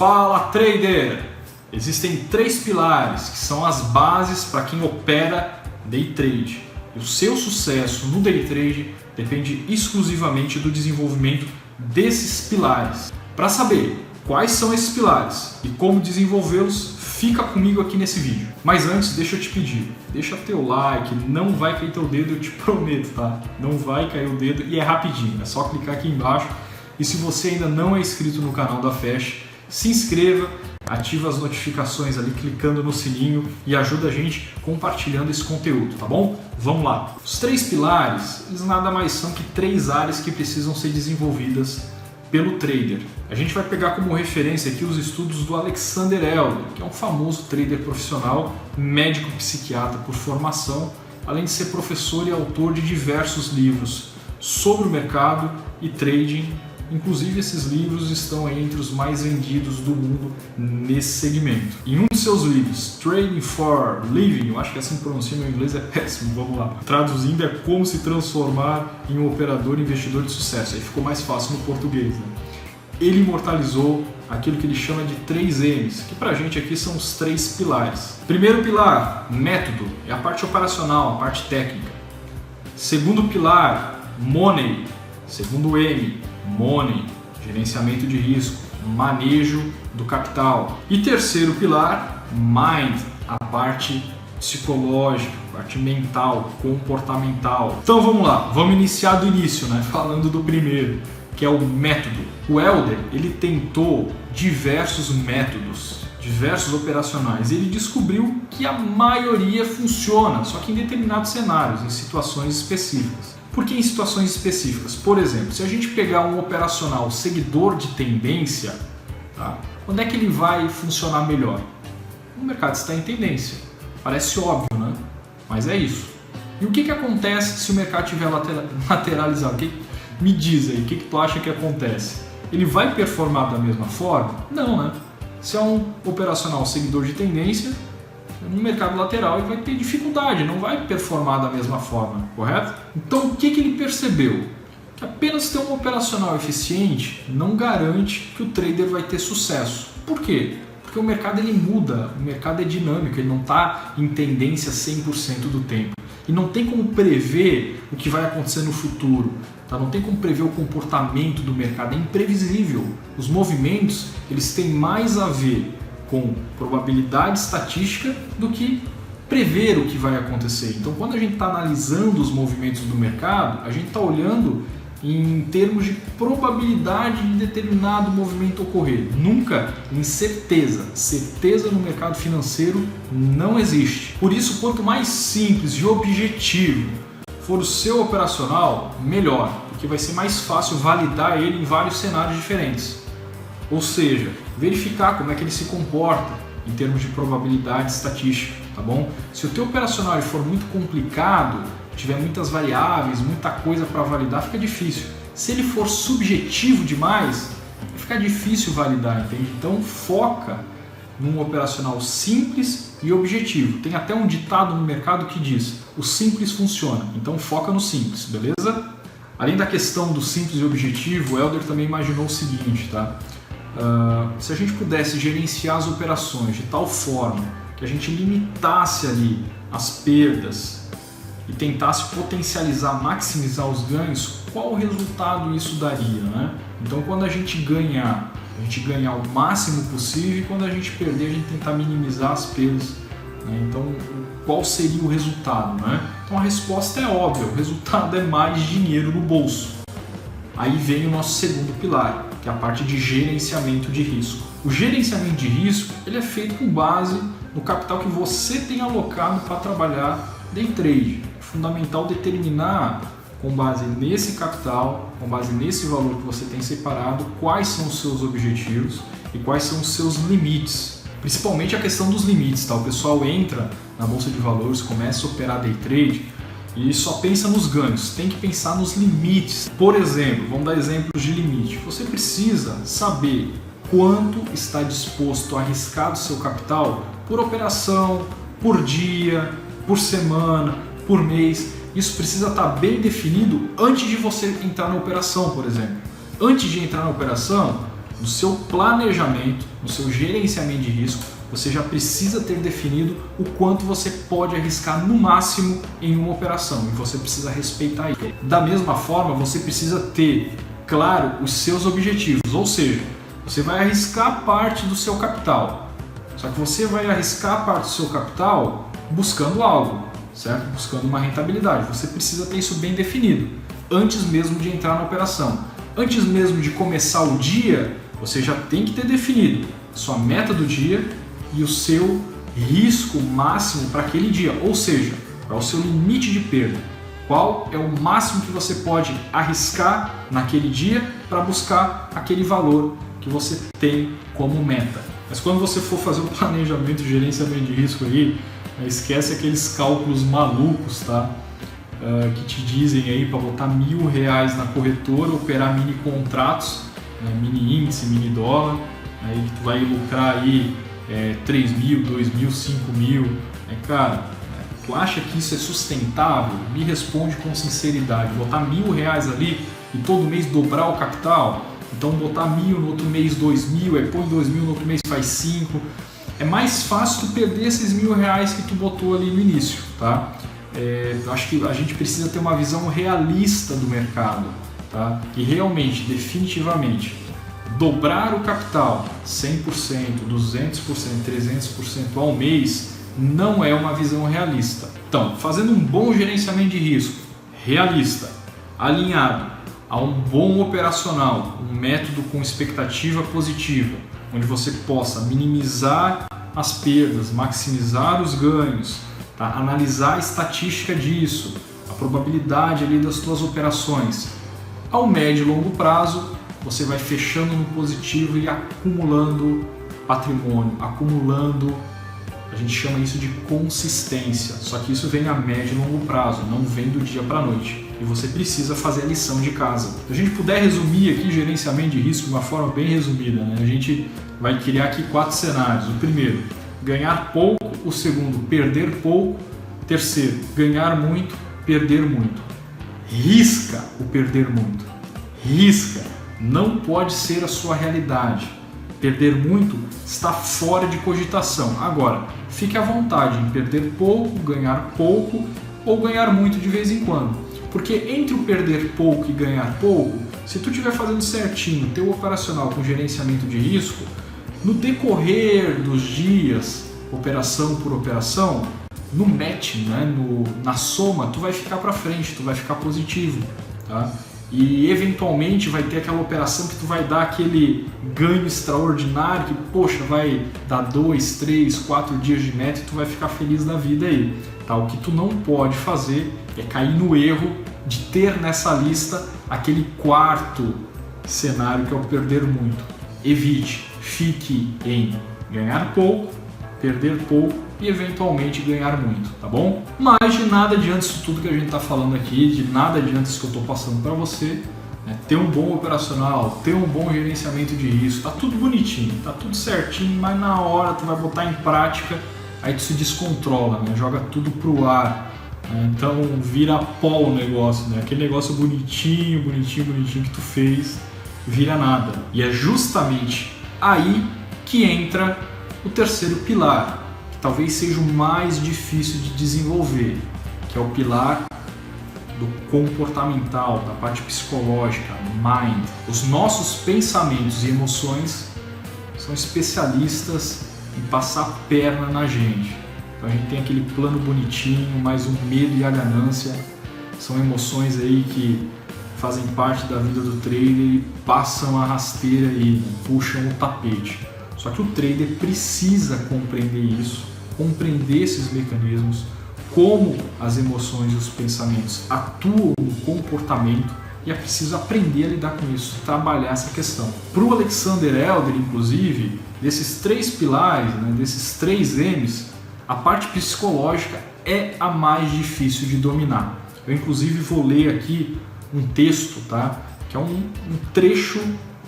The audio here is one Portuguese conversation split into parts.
Fala, trader! Existem 3 pilares que são as bases para quem opera day trade. E o seu sucesso no day trade depende exclusivamente do desenvolvimento desses pilares. Para saber quais são esses pilares e como desenvolvê-los, fica comigo aqui nesse vídeo. Mas antes, deixa eu te pedir, deixa teu like, não vai cair teu dedo, eu te prometo, tá? Não vai cair o dedo e é rapidinho, é só clicar aqui embaixo. E se você ainda não é inscrito no canal da Fast, se inscreva, ativa as notificações ali clicando no sininho e ajuda a gente compartilhando esse conteúdo, tá bom? Vamos lá! Os 3 pilares, eles nada mais são que 3 áreas que precisam ser desenvolvidas pelo trader. A gente vai pegar como referência aqui os estudos do Alexander Elder, que é um famoso trader profissional, médico psiquiatra por formação, além de ser professor e autor de diversos livros sobre o mercado e trading. Inclusive, esses livros estão aí entre os mais vendidos do mundo nesse segmento. Em um de seus livros, Trading for Living, eu acho que assim pronuncia, meu inglês é péssimo, vamos lá. Traduzindo, é como se transformar em um operador investidor de sucesso. Aí ficou mais fácil no português, né? Ele imortalizou aquilo que ele chama de 3 M's, que pra gente aqui são os 3 pilares. Primeiro pilar, método, é a parte operacional, a parte técnica. Segundo pilar, money. Segundo M, money, gerenciamento de risco, manejo do capital. E terceiro pilar, mind, a parte psicológica, a parte mental, comportamental. Então vamos lá, vamos iniciar do início, né? Falando do primeiro, que é o método. O Elder, ele tentou diversos métodos, diversos operacionais. Ele descobriu que a maioria funciona, só que em determinados cenários, em situações específicas. Por que em situações específicas? Por exemplo, se a gente pegar um operacional seguidor de tendência, tá? Onde é que ele vai funcionar melhor? O mercado está em tendência. Parece óbvio, né? Mas é isso. E o que acontece se o mercado estiver lateralizado? Me diz aí, o que tu acha que acontece? Ele vai performar da mesma forma? Não, né? Se é um operacional seguidor de tendência, no mercado lateral ele vai ter dificuldade, não vai performar da mesma forma, correto? Então o que ele percebeu? Que apenas ter um operacional eficiente não garante que o trader vai ter sucesso. Por quê? Porque o mercado ele muda, o mercado é dinâmico, ele não está em tendência 100% do tempo. E não tem como prever o que vai acontecer no futuro, tá? Não tem como prever o comportamento do mercado, é imprevisível. Os movimentos eles têm mais a ver com probabilidade estatística do que prever o que vai acontecer. Então, quando a gente está analisando os movimentos do mercado, a gente está olhando em termos de probabilidade de determinado movimento ocorrer, nunca em certeza. Certeza no mercado financeiro não existe. Por isso, quanto mais simples e objetivo for o seu operacional, melhor, porque vai ser mais fácil validar ele em vários cenários diferentes. Ou seja, verificar como é que ele se comporta em termos de probabilidade estatística, tá bom? Se o teu operacional for muito complicado, tiver muitas variáveis, muita coisa para validar, fica difícil. Se ele for subjetivo demais, fica difícil validar, entende? Então foca num operacional simples e objetivo. Tem até um ditado no mercado que diz: o simples funciona, então foca no simples, beleza? Além da questão do simples e objetivo, o Elder também imaginou o seguinte, tá? Se a gente pudesse gerenciar as operações de tal forma que a gente limitasse ali as perdas e tentasse potencializar, maximizar os ganhos, qual resultado isso daria, né? Então, quando a gente ganhar o máximo possível, e quando a gente perder, a gente tentar minimizar as perdas, né? Então, qual seria o resultado, né? Então, a resposta é óbvia, o resultado é mais dinheiro no bolso. Aí vem o nosso segundo pilar, que é a parte de gerenciamento de risco. O gerenciamento de risco ele é feito com base no capital que você tem alocado para trabalhar day trade. É fundamental determinar, com base nesse capital, com base nesse valor que você tem separado, quais são os seus objetivos e quais são os seus limites. Principalmente a questão dos limites, tá? O pessoal entra na bolsa de valores, começa a operar day trade e só pensa nos ganhos, tem que pensar nos limites. Por exemplo, vamos dar exemplos de limite. Você precisa saber quanto está disposto a arriscar do seu capital por operação, por dia, por semana, por mês. Isso precisa estar bem definido antes de você entrar na operação, por exemplo. Antes de entrar na operação, no seu planejamento, no seu gerenciamento de risco, você já precisa ter definido o quanto você pode arriscar no máximo em uma operação e você precisa respeitar isso. Da mesma forma, você precisa ter claro os seus objetivos, ou seja, você vai arriscar parte do seu capital, só que você vai arriscar parte do seu capital buscando algo, certo? Buscando uma rentabilidade. Você precisa ter isso bem definido antes mesmo de entrar na operação. Antes mesmo de começar o dia, você já tem que ter definido a sua meta do dia e o seu risco máximo para aquele dia, ou seja, qual é o seu limite de perda, qual é o máximo que você pode arriscar naquele dia para buscar aquele valor que você tem como meta. Mas quando você for fazer o planejamento e gerenciamento de risco aí, esquece aqueles cálculos malucos, tá? Que te dizem aí para botar R$1.000 na corretora, operar mini contratos, mini índice, mini dólar, aí que tu vai lucrar aí 3.000, 2.000, 5.000. Cara, tu acha que isso é sustentável? Me responde com sinceridade. Botar R$1.000 ali e todo mês dobrar o capital? Então botar 1.000 no outro mês 2.000, põe 2.000 no outro mês faz 5. É mais fácil tu perder esses R$1.000 que tu botou ali no início, tá? Acho que a gente precisa ter uma visão realista do mercado, tá? E realmente, definitivamente, dobrar o capital 100%, 200%, 300% ao mês não é uma visão realista. Então, fazendo um bom gerenciamento de risco, realista, alinhado a um bom operacional, um método com expectativa positiva, onde você possa minimizar as perdas, maximizar os ganhos, tá? Analisar a estatística disso, a probabilidade ali das suas operações. Ao médio e longo prazo, você vai fechando no positivo e acumulando patrimônio, acumulando, a gente chama isso de consistência, só que isso vem a médio e longo prazo, não vem do dia para a noite. E você precisa fazer a lição de casa. Se a gente puder resumir aqui gerenciamento de risco de uma forma bem resumida, né? A gente vai criar aqui 4 cenários. O primeiro, ganhar pouco. O segundo, perder pouco. O terceiro, ganhar muito, perder muito. Risca o perder muito. Risca. Não pode ser a sua realidade. Perder muito está fora de cogitação. Agora, fique à vontade em perder pouco, ganhar pouco ou ganhar muito de vez em quando. Porque entre o perder pouco e ganhar pouco, se tu estiver fazendo certinho teu operacional com gerenciamento de risco, no decorrer dos dias, operação por operação, no match, né, na soma, tu vai ficar para frente, tu vai ficar positivo, tá? E eventualmente vai ter aquela operação que tu vai dar aquele ganho extraordinário que, poxa, vai dar 2, 3, 4 dias de meta e tu vai ficar feliz da vida aí. Tá? O que tu não pode fazer é cair no erro de ter nessa lista aquele quarto cenário que é o perder muito. Evite, fique em ganhar pouco, perder pouco e eventualmente ganhar muito, tá bom? Mas de nada adianta isso tudo que a gente está falando aqui, de nada adianta isso que eu estou passando para você, né? Ter um bom operacional, ter um bom gerenciamento de risco, tá tudo bonitinho, tá tudo certinho, mas na hora tu vai botar em prática, aí tu se descontrola, né? Joga tudo pro ar, né? Então vira pó o negócio, né? Aquele negócio bonitinho que tu fez, vira nada. E é justamente aí que entra o terceiro pilar, que talvez seja o mais difícil de desenvolver, que é o pilar do comportamental, da parte psicológica, mind. Os nossos pensamentos e emoções são especialistas em passar perna na gente. Então a gente tem aquele plano bonitinho, mas o medo e a ganância são emoções aí que fazem parte da vida do trader e passam a rasteira aí, né? Puxam o tapete. Só que o trader precisa compreender isso, compreender esses mecanismos, como as emoções e os pensamentos atuam no comportamento, e é preciso aprender a lidar com isso, trabalhar essa questão. Para o Alexander Elder, inclusive, desses 3 pilares, né, desses 3 M's, a parte psicológica é a mais difícil de dominar. Eu, inclusive, vou ler aqui um texto, tá, que é um trecho,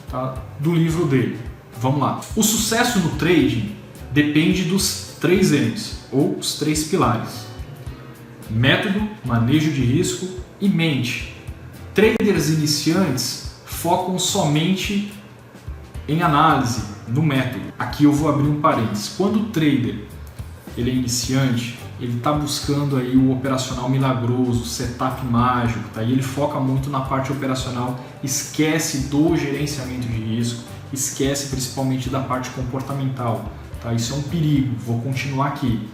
tá, do livro dele. Vamos lá. O sucesso no trading depende dos 3 M's, ou os 3 pilares. Método, manejo de risco e mente. Traders iniciantes focam somente Em análise, no método, aqui eu vou abrir um parênteses. Quando o trader ele é iniciante, ele está buscando aí o operacional milagroso, o setup mágico, tá? E ele foca muito na parte operacional, esquece do gerenciamento de risco, esquece principalmente da parte comportamental, tá? Isso é um perigo, vou continuar aqui.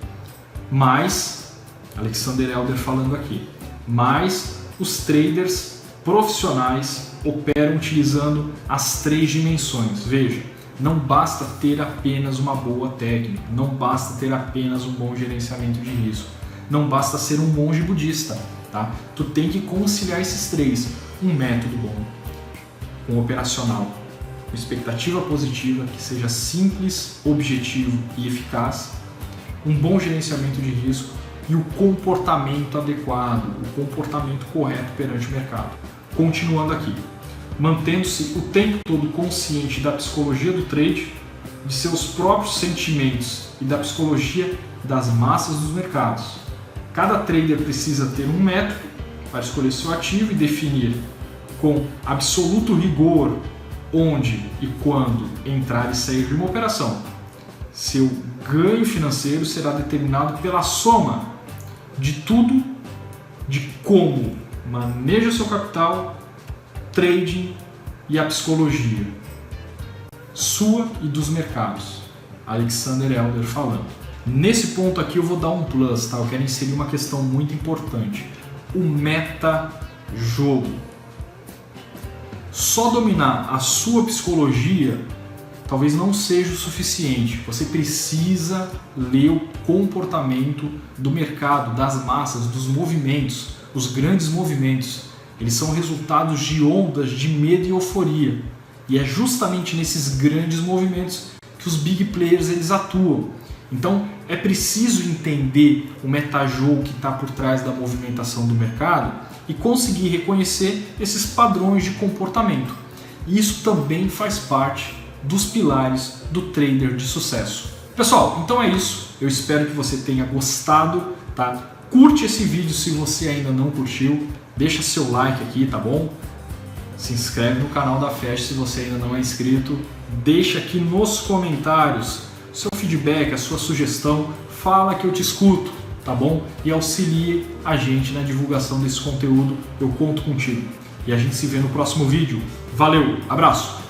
Mas, Alexander Elder falando aqui, mas os traders profissionais operam utilizando as 3 dimensões. Veja, não basta ter apenas uma boa técnica, não basta ter apenas um bom gerenciamento de risco, não basta ser um monge budista, tá? Tu tem que conciliar esses 3, um método bom, um operacional, uma expectativa positiva que seja simples, objetivo e eficaz, um bom gerenciamento de risco e o comportamento adequado, o comportamento correto perante o mercado. Continuando aqui, mantendo-se o tempo todo consciente da psicologia do trade, de seus próprios sentimentos e da psicologia das massas dos mercados. Cada trader precisa ter um método para escolher seu ativo e definir com absoluto rigor onde e quando entrar e sair de uma operação. Seu ganho financeiro será determinado pela soma de tudo, de como maneja seu capital, trading e a psicologia sua e dos mercados. Alexander Elder falando. Nesse ponto aqui eu vou dar um plus, tá? Eu quero inserir uma questão muito importante. O meta-jogo. Só dominar a sua psicologia talvez não seja o suficiente. Você precisa ler o comportamento do mercado, das massas, dos movimentos, os grandes movimentos. Eles são resultados de ondas de medo e euforia. E é justamente nesses grandes movimentos que os big players eles atuam. Então é preciso entender o metajogo que está por trás da movimentação do mercado e conseguir reconhecer esses padrões de comportamento. E isso também faz parte dos pilares do trader de sucesso. Pessoal, então é isso. Eu espero que você tenha gostado, tá? Curte esse vídeo se você ainda não curtiu. Deixa seu like aqui, tá bom? Se inscreve no canal da Fast se você ainda não é inscrito. Deixa aqui nos comentários seu feedback, a sua sugestão. Fala que eu te escuto, tá bom? E auxilie a gente na divulgação desse conteúdo. Eu conto contigo. E a gente se vê no próximo vídeo. Valeu, abraço!